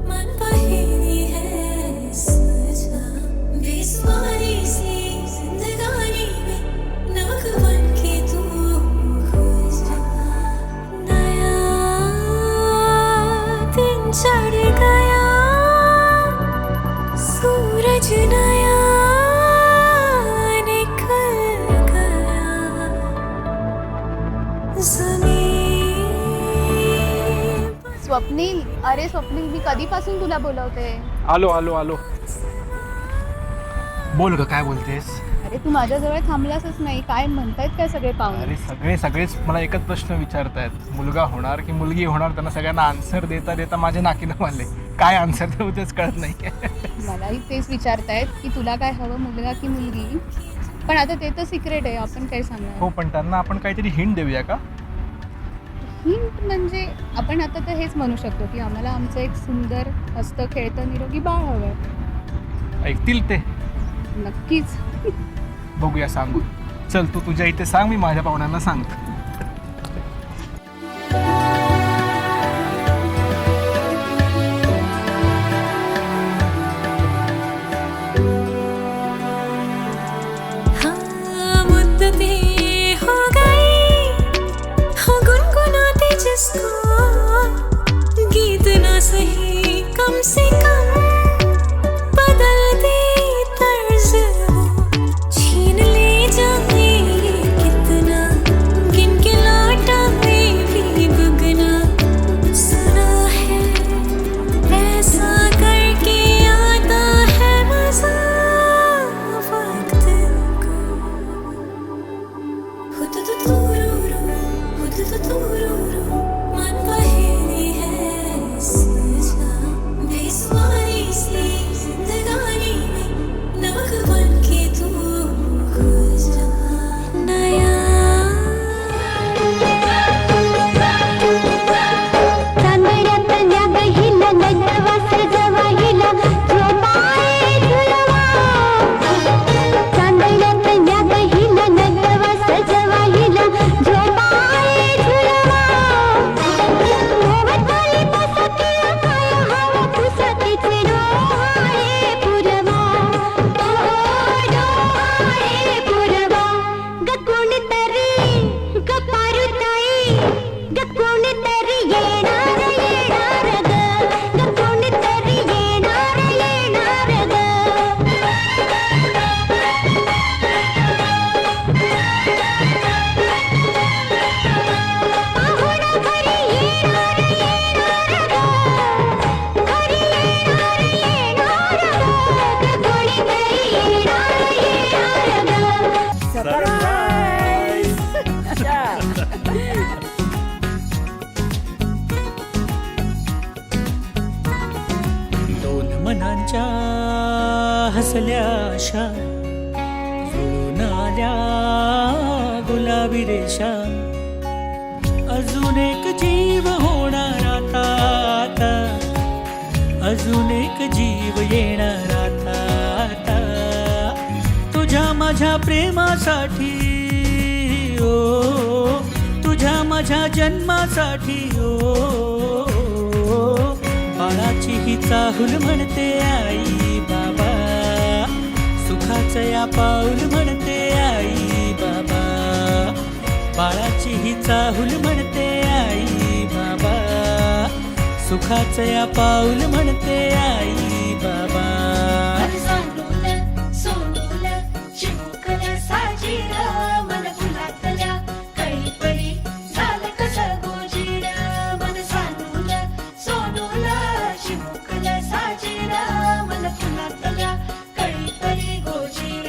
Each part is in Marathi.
मन पहेली है सजा, बेसुमारी सी जिंदगानी में नमक बन के तू घुल जा। नया दिन चढ़ गया, सूरज नया निकल गया, स्वप्नील, अरे स्वप्नील, मी कधीपासून तुला बोलवते. आलो आलो आलो. बोल ग, काय बोलतेस? अरे तू माझ्याजवळ थांबलासच नाही. काय म्हणतायत काय सगळे पाहुणे? अरे सगळेच मला एकच प्रश्न विचारतायत, मुलगा होणार की मुलगी होणार. त्यांना सगळ्यांना आन्सर देता देता माझे नाकीनं मारले. काय आन्सर देऊ तेच कळत नाही. मलाही तेच विचारतायत की तुला काय हवं, मुलगा की मुलगी. पण आता ते तर सिक्रेट आहे, आपण काय सांगणार. हो, पण त्यांना आपण काहीतरी हिंट देऊया का? हिंट म्हणजे आपण आता तर हेच म्हणू शकतो की आम्हाला आमचं एक सुंदर हस्त खेळतं निरोगी बाळ हवंय. ऐकतील ते? नक्कीच. बघूया सांगू. चल, तू तुझ्या इथे सांग, मी माझ्या पाहुण्यांना सांगतो. हाँ मुद्दतें हो गई, हाँ गुनगुनाते जिसको गीत ना सही कम से कम बदल दे तर्ज वो, छीन ले जाए कितना, गिन के लौटाए भी दुगना. सुना है ऐसा करके आता है मजा वक्त को. खुद तो तू रो रो, खुद तो तू रो रो, मन पहेली है सजा, बेसुमारी सी जिंदगानी में नमक बन के तू घुल जा. नया चांदण्यातल्या गहिला नटवा सजवाहिला झोपाळे झुलवा. चांदण्यातल्या गहिला नटवा सजवाहिला झोपाळे झुलवा. मोहताली बसती काय हवा पुसतीचे डोहाळे पुरवा. डोहाळे पुरवा. ग कोणीतरी ग पारुताई, ग कोणीतरी येणार येणार ग. ग कोणीतरी येणार येणार ग. पाहुणा घरी येणार येणार ग. घरी येणार येणार ग. ग कोणीतरी येणार येणार ग. दोन मनांच्या हसल्या आशा, जुळून आल्या गुलाबी रेषा. अजून एक जीव होणार आता आता, अजून एक जीव येणार आता आता. तुझ्या माझ्या प्रेमासाठी ओ, तुझ्या माझ्या जन्मासाठी ओ. बाळाची ही चाहूल म्हणते आई बाबा, सुखाचं या पाऊल म्हणते आई बाबा. बाळाची ही चाहूल म्हणते आई बाबा, सुखाचं या पाऊल म्हणते आई बाबा. सांडून सोडून चिमुकल्या साजीला, मन फुलातल्या कळीपरी झालं कसं गोजीर. मन सांडून सोडून चिमुकल्या साजीला, मन फुलातल्या कळीपरी गोजीर.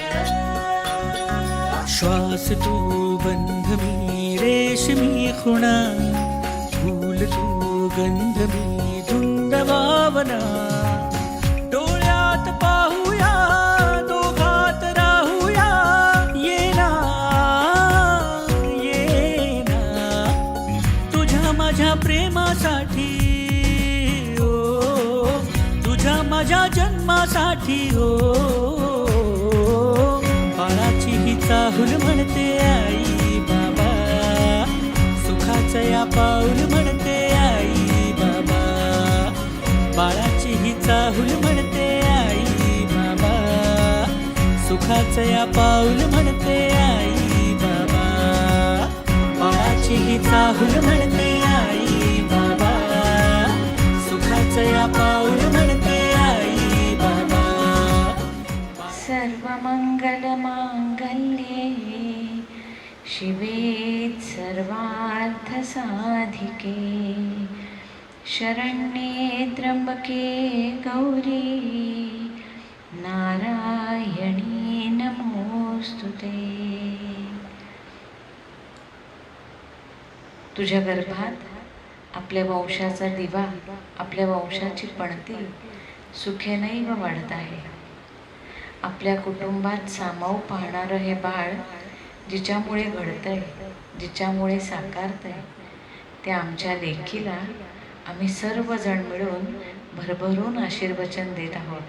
श्वास तू बंध मी रेशमी खुणा, फूल तू गंध मी धुंद भावना. डोळ्यात पाहूया दोघात राहूया, ये ना ये ना. तुझ्या माझ्या प्रेमासाठी ओ, तुझ्या माझ्या जन्मासाठी ओ. बाळाची ही चाहूल म्हणते आई बाबा, सुखाचं या पाऊल म्हणते आई चाहुल म्हणते आई बाबा, सुखाचं या पाऊल म्हणते आई बाबा, बाळाची ही चाहुल म्हणते आई बाबा, सुखाचं या पाऊल म्हणते आई बाबा. सर्वमङ्गलमाङ्गल्ये शिवे सर्वार्थसाधिके शरण्ये त्र्यंबके गौरी नारायणी नमोस्तुते. तुझ्या गर्भात आपल्या वंशाचा दिवा, आपल्या वंशाची पणती सुखेनैव वाढत आहे. आपल्या कुटुंबात सामावू पाहणारं हे बाळ जिच्यामुळे घडतंय, जिच्यामुळे साकारतंय, त्या आमच्या लेकीला आम्ही सर्वजण मिळून भरभरून आशीर्वचन देत आहोत.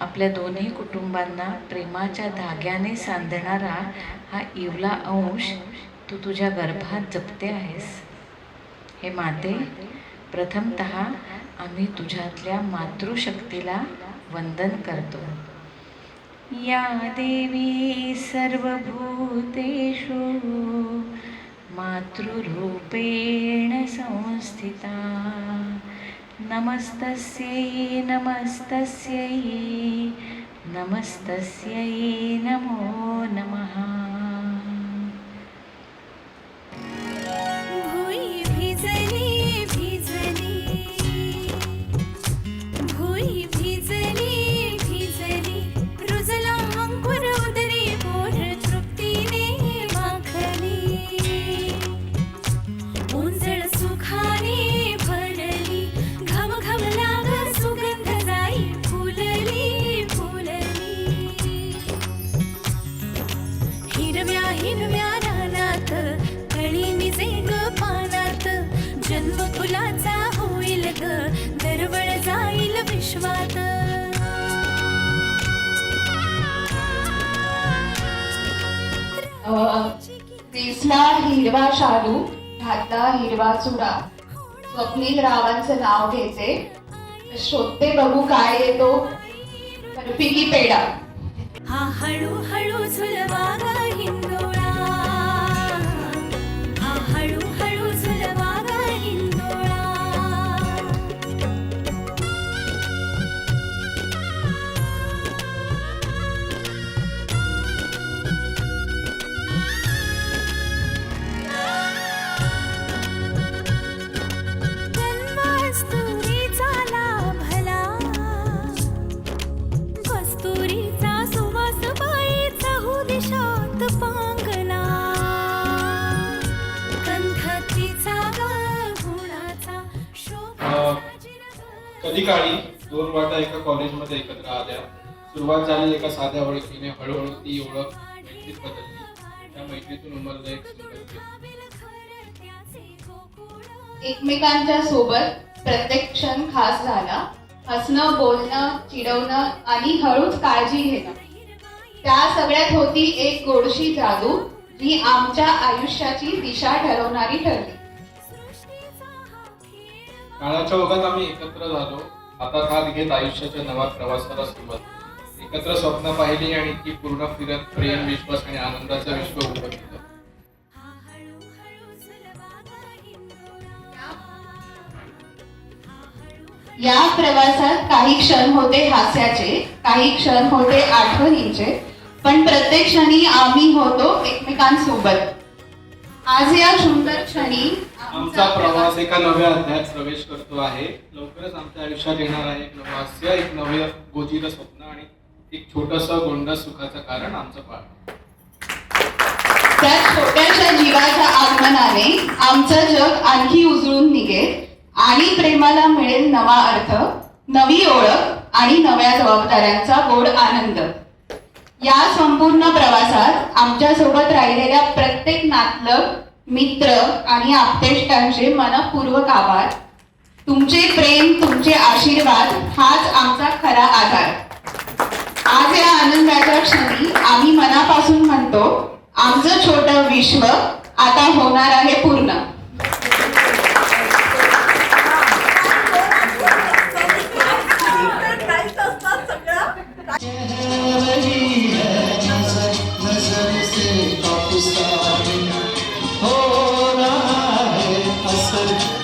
आपल्या दोन्ही कुटुंबांना प्रेमाच्या धाग्याने सांधणारा हा इवला अंश तू तुझ्या गर्भात जपते आहेस. हे माते, प्रथमतः आम्ही तुझ्यातल्या मातृशक्तीला वंदन करतो. या देवी सर्वभूतेषु मातृरूपेण संस्थिता. नमस्तस्यै नमस्तस्यै नमस्तस्यै नमो नमः. भुई भिजली भिजली, भुई भिजली भिजली, रुजला अंकुर उदरी पोर तृप्तीने माखली. उंजळ सुखाने भरली, घम घम लाग सुगंध जाई फुलली फुलली. हिरव्या हिरव्या रानात कळी निजे ग पानात, जन्म फुलाचा होईल ग, दरवळ जाईल विश्वात. दिसला हिरवा शालू, घातला हिरवा चुडा, स्वप्नील रावांचं नाव घ्यायचे, शोधते बघू काय येतो बर्फी पेढा. हा हळू हळू झुलवा ग हिंदोळा, हा हळू हळू झुलवा ग हिंदोळा. कस्तुरीचा लाभला, कस्तुरीचा सुवास बाई चहू दिशात पांगला. कंठतीचा ग गुणाचा शोभा. कधी काळी दोन वाटा एका कॉलेजमध्ये एकत्र आल्या. सुरुवात झाली एका साध्या ओळखीने, हळूहळू ती ओळख मैत्रीत बदलली. त्या मैत्रीतून उमललं एक सुंदर प्रेम. एकमेकांच्या सोबत प्रत्येक क्षण खास झाला. हसणं, बोलणं, चिडवणं आणि हळूच काळजी घेणं, त्या सगळ्यात होती एक गोडशी जादू, जी आमच्या आयुष्याची दिशा ठरवणारी ठरली. काळाच्या ओघात आम्ही एकत्र झालो. हातात हात घेत आयुष्याच्या नव्या प्रवासाला सुरुवात. एकत्र स्वप्न पाहिली आणि ती पूर्ण फिरत प्रेम, विश्वास आणि आनंदाचं विश्व उभं केलं. या प्रवासात काही क्षण होते हास्याचे, काही क्षण होते आठवणींचे, पण प्रत्येक क्षणी आम्ही होतो एकमेकांसोबत. आज या सुंदर क्षणी आमचा प्रवास एका नव्या अध्यायात प्रवेश करतो आहे. लवकरच आमच्या आयुष्यात येणार आहे एक नवं हास्य, एक नवे गोचिर स्वप्न आणि एक छोटंसं गोंडस सुखाचं कारण, आमचं बाळ. त्या छोट्याशा जीवाच्या आगमनाने आमचं जग आणखी उजळून निघेल आणि प्रेमाला मिळेल नवा अर्थ, नवी ओळख आणि नव्या जबाबदाऱ्यांचा गोड आनंद. या संपूर्ण प्रवासात आमच्या सोबत राहिलेल्या प्रत्येक नातलग, मित्र आणि आप्तेष्टांचे मनपूर्वक आभार. तुमचे प्रेम, तुमचे आशीर्वाद हाच आमचा खरा आधार. आज या आनंदाच्या क्षणी आम्ही मनापासून म्हणतो, आमचं छोटं विश्व आता होणार आहे पूर्ण.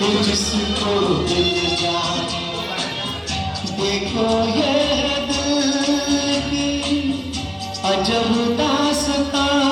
कि जिसको दिल जाने देखो ये दिल की अजब दास्तां